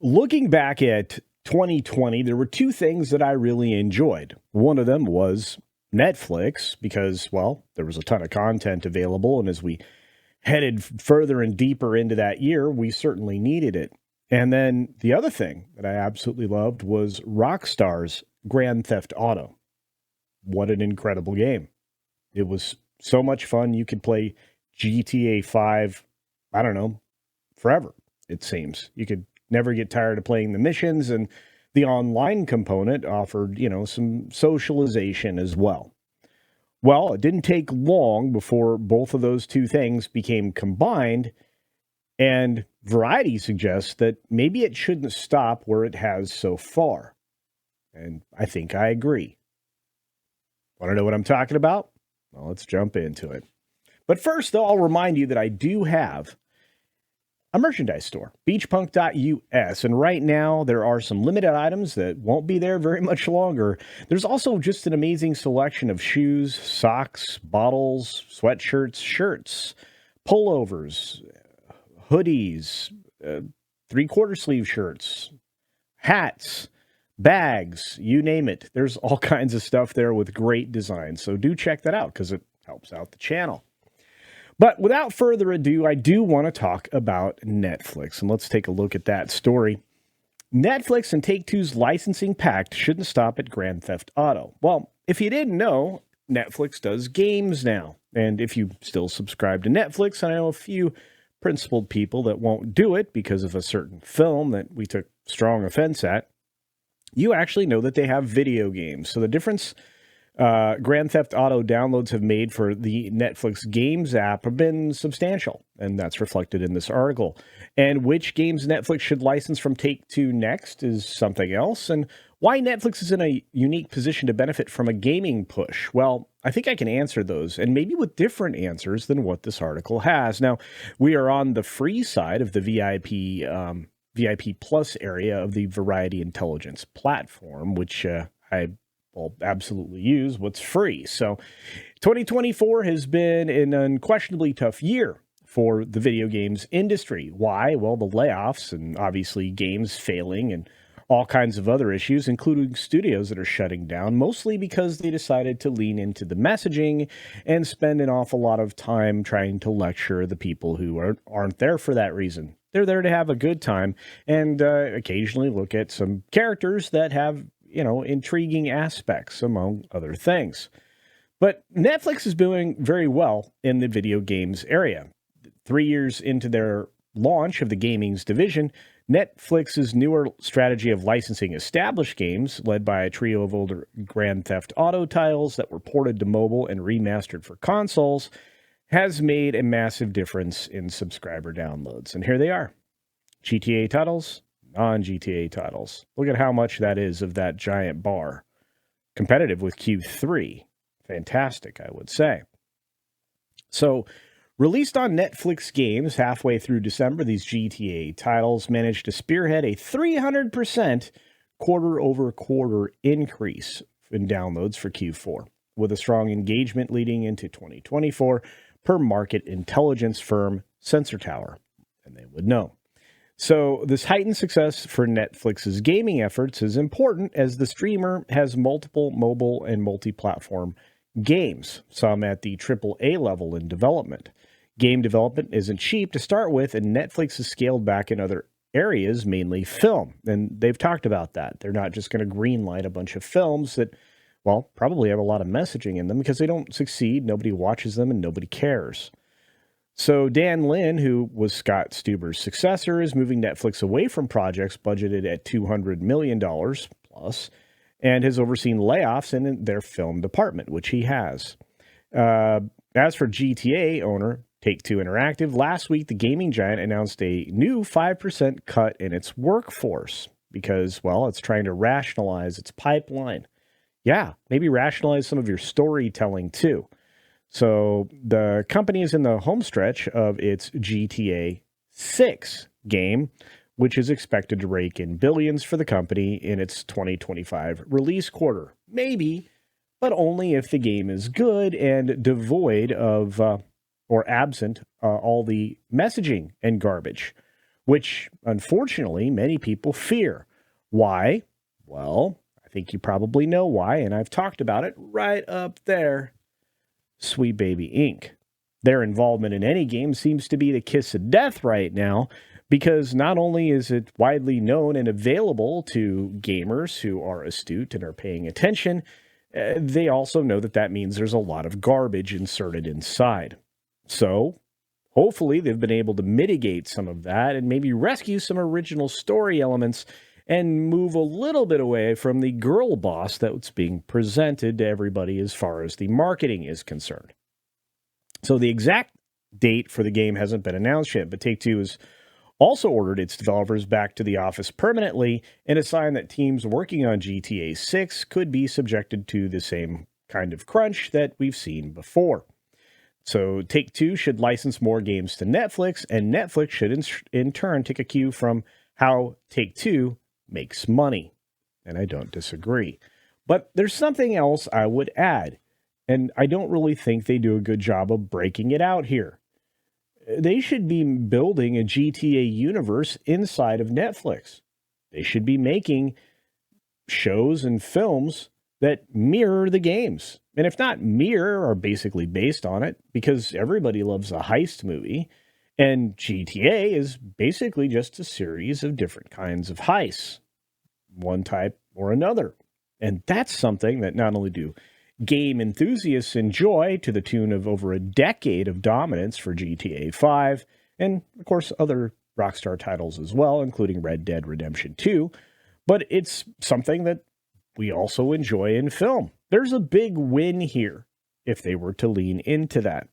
Looking back at 2020, there were two things that I really enjoyed. One of them was Netflix because, well, there was a ton of content available. And as we headed further and deeper into that year, we certainly needed it. And then the other thing that I absolutely loved was Rockstar's Grand Theft Auto. What an incredible game. It was so much fun. You could play GTA 5, I don't know, forever, it seems. You could never get tired of playing the missions, and the online component offered, some socialization as well. Well, it didn't take long before both of those two things became combined, and Variety suggests that maybe it shouldn't stop where it has so far. And I think I agree. Want to know what I'm talking about? Well, let's jump into it. But first, though, I'll remind you that I do have a merchandise store, beachpunk.us. And right now, there are some limited items that won't be there very much longer. There's also just an amazing selection of shoes, socks, bottles, sweatshirts, shirts, pullovers, hoodies, three-quarter sleeve shirts, hats, bags, you name it. There's all kinds of stuff there with great designs. So do check that out because it helps out the channel. But without further ado, I do want to talk about Netflix, and let's take a look at that story. Netflix and Take-Two's licensing pact shouldn't stop at Grand Theft Auto. Well, if you didn't know, Netflix does games now. And if you still subscribe to Netflix, I know a few principled people that won't do it because of a certain film that we took strong offense at. You actually know that they have video games. So the difference Grand Theft Auto downloads have made for the Netflix Games app have been substantial, and that's reflected in this article. And which games Netflix should license from Take-Two next is something else, and why Netflix is in a unique position to benefit from a gaming push. Well, I think I can answer those, and maybe with different answers than what this article has. Now, we are on the free side of the VIP Plus area of the Variety Intelligence platform, which I will absolutely use what's free. So 2024 has been an unquestionably tough year for the video games industry. Why? Well, the layoffs and obviously games failing and all kinds of other issues, including studios that are shutting down, mostly because they decided to lean into the messaging and spend an awful lot of time trying to lecture the people who aren't there for that reason. They're there to have a good time and occasionally look at some characters that have intriguing aspects, among other things. But Netflix is doing very well in the video games area. 3 years into their launch of the gaming's division, Netflix's newer strategy of licensing established games, led by a trio of older Grand Theft Auto titles that were ported to mobile and remastered for consoles, has made a massive difference in subscriber downloads. And here they are. GTA titles, non-GTA titles. Look at how much that is of that giant bar. Competitive with Q3. Fantastic, I would say. So, released on Netflix games halfway through December, these GTA titles managed to spearhead a 300% quarter-over-quarter increase in downloads for Q4, with a strong engagement leading into 2024 per market intelligence firm Sensor Tower. And they would know. So this heightened success for Netflix's gaming efforts is important as the streamer has multiple mobile and multi-platform games, some at the AAA level in development. Game development isn't cheap to start with, and Netflix has scaled back in other areas, mainly film. And they've talked about that. They're not just going to greenlight a bunch of films that, well, probably have a lot of messaging in them because they don't succeed, nobody watches them, and nobody cares. So Dan Lin, who was Scott Stuber's successor, is moving Netflix away from projects budgeted at $200 million plus, and has overseen layoffs in their film department, which he has. As for GTA owner Take-Two Interactive, last week the gaming giant announced a new 5% cut in its workforce because, well, it's trying to rationalize its pipeline. Yeah, maybe rationalize some of your storytelling too. So the company is in the home stretch of its GTA 6 game, which is expected to rake in billions for the company in its 2025 release quarter. Maybe, but only if the game is good and devoid of or absent all the messaging and garbage. which unfortunately many people fear. Why? Well, I think you probably know why, and I've talked about it right up there. Sweet Baby Inc. Their involvement in any game seems to be the kiss of death right now because not only is it widely known and available to gamers who are astute and are paying attention, they also know that that means there's a lot of garbage inserted inside. So, hopefully, they've been able to mitigate some of that and maybe rescue some original story elements and move a little bit away from the girl boss that's being presented to everybody as far as the marketing is concerned. So the exact date for the game hasn't been announced yet, but Take-Two has also ordered its developers back to the office permanently, and a sign that teams working on GTA 6 could be subjected to the same kind of crunch that we've seen before. So Take-Two should license more games to Netflix, and Netflix should in turn take a cue from how Take-Two makes money. And I don't disagree. But there's something else I would add, and I don't really think they do a good job of breaking it out here. They should be building a GTA universe inside of Netflix. They should be making shows and films that mirror the games. And if not mirror, are basically based on it, because everybody loves a heist movie. And GTA is basically just a series of different kinds of heists, one type or another. And that's something that not only do game enthusiasts enjoy to the tune of over a decade of dominance for GTA 5, and of course other Rockstar titles as well, including Red Dead Redemption 2, but it's something that we also enjoy in film. There's a big win here if they were to lean into that.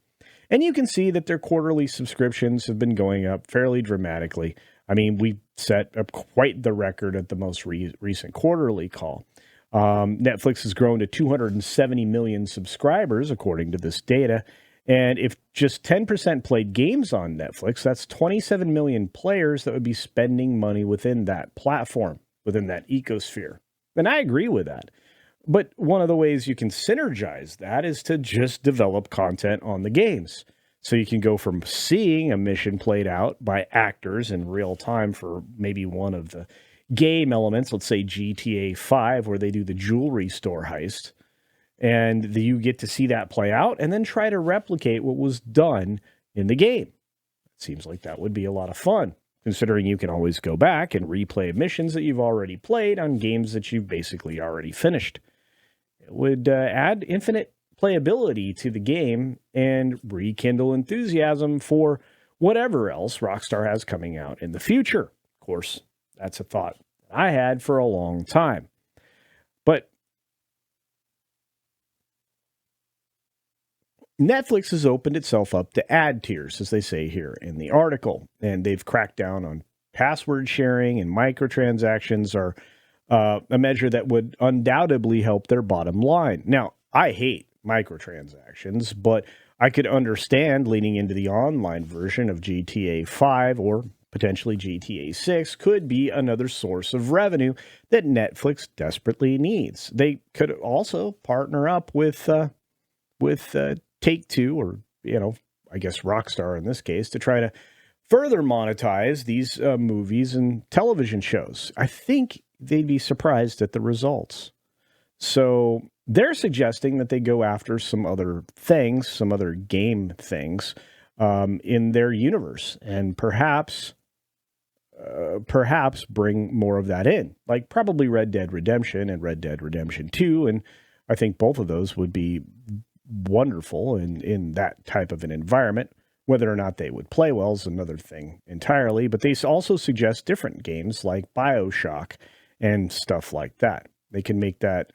And you can see that their quarterly subscriptions have been going up fairly dramatically. I mean, we set up quite the record at the most recent quarterly call. Netflix has grown to 270 million subscribers, according to this data. And if just 10% played games on Netflix, that's 27 million players that would be spending money within that platform, within that ecosphere. And I agree with that. But one of the ways you can synergize that is to just develop content on the games. So you can go from seeing a mission played out by actors in real time for maybe one of the game elements, let's say GTA 5, where they do the jewelry store heist, and you get to see that play out and then try to replicate what was done in the game. It seems like that would be a lot of fun, considering you can always go back and replay missions that you've already played on games that you've basically already finished. It would add infinite playability to the game and rekindle enthusiasm for whatever else Rockstar has coming out in the future. Of course, that's a thought I had for a long time. But Netflix has opened itself up to ad tiers, as they say here in the article, and they've cracked down on password sharing, and microtransactions are a measure that would undoubtedly help their bottom line. Now, I hate microtransactions, but I could understand leaning into the online version of GTA 5 or potentially GTA 6 could be another source of revenue that Netflix desperately needs. They could also partner up with Take-Two, or, I guess Rockstar in this case, to try to further monetize these movies and television shows. I think they'd be surprised at the results. So they're suggesting that they go after some other things, some other game things in their universe, and perhaps bring more of that in, like probably Red Dead Redemption and Red Dead Redemption 2. And I think both of those would be wonderful in that type of an environment. Whether or not they would play well is another thing entirely, but they also suggest different games like BioShock and stuff like that. They can make that,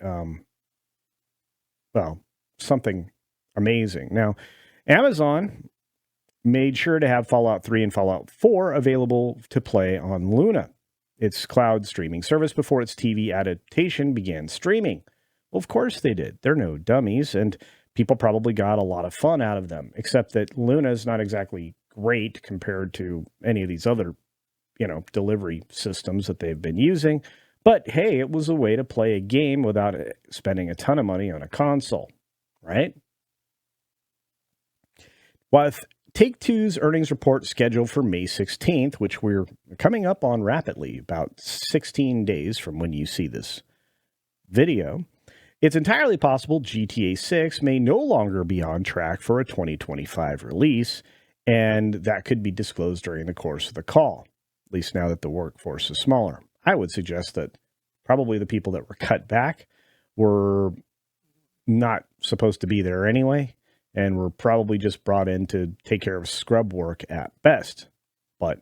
something amazing. Now, Amazon made sure to have Fallout 3 and Fallout 4 available to play on Luna, its cloud streaming service, before its TV adaptation began streaming. Well, of course they did. They're no dummies, and people probably got a lot of fun out of them, except that Luna is not exactly great compared to any of these other, delivery systems that they've been using. But hey, it was a way to play a game without spending a ton of money on a console, right? With Take-Two's earnings report scheduled for May 16th, which we're coming up on rapidly, about 16 days from when you see this video. It's entirely possible GTA 6 may no longer be on track for a 2025 release, and that could be disclosed during the course of the call, at least now that the workforce is smaller. I would suggest that probably the people that were cut back were not supposed to be there anyway, and were probably just brought in to take care of scrub work at best. But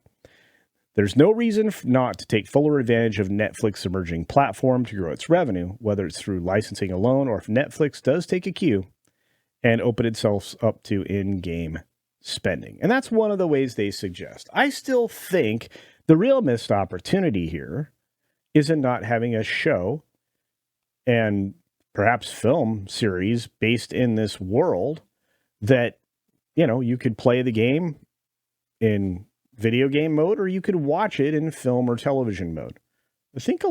there's no reason not to take fuller advantage of Netflix's emerging platform to grow its revenue, whether it's through licensing alone or if Netflix does take a cue and open itself up to in-game spending. And that's one of the ways they suggest. I still think the real missed opportunity here is in not having a show and perhaps film series based in this world that, you could play the game in video game mode or you could watch it in film or television mode. I think it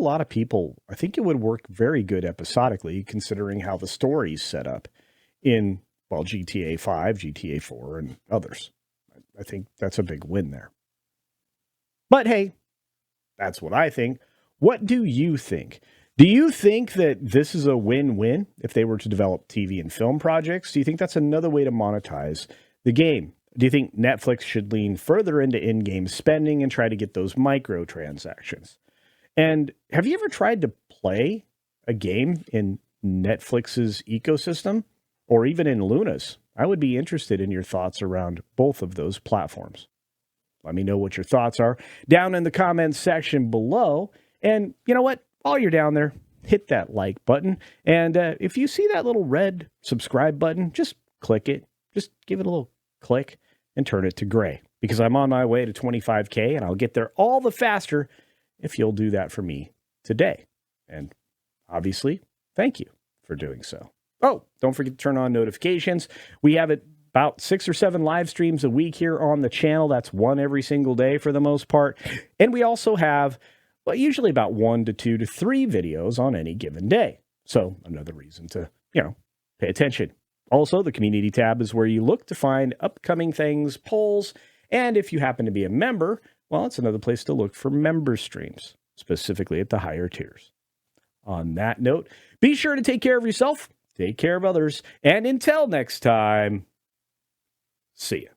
would work very good episodically considering how the story's set up in, GTA 5, GTA 4, and others. I think that's a big win there. But hey, that's what I think. What do you think? Do you think that this is a win-win if they were to develop TV and film projects? Do you think that's another way to monetize the game? Do you think Netflix should lean further into in-game spending and try to get those microtransactions? And have you ever tried to play a game in Netflix's ecosystem or even in Luna's? I would be interested in your thoughts around both of those platforms. Let me know what your thoughts are down in the comments section below. And you know what? While you're down there, hit that like button. And if you see that little red subscribe button, just click it. Just give it a little click and turn it to gray, because I'm on my way to 25K and I'll get there all the faster if you'll do that for me today. And obviously, thank you for doing so. Oh, don't forget to turn on notifications. We have about 6 or 7 live streams a week here on the channel. That's one every single day for the most part. And we also have usually about 1 to 2 to 3 videos on any given day. So another reason to, pay attention. Also, the community tab is where you look to find upcoming things, polls, and if you happen to be a member, it's another place to look for member streams, specifically at the higher tiers. On that note, be sure to take care of yourself, take care of others, and until next time, see ya.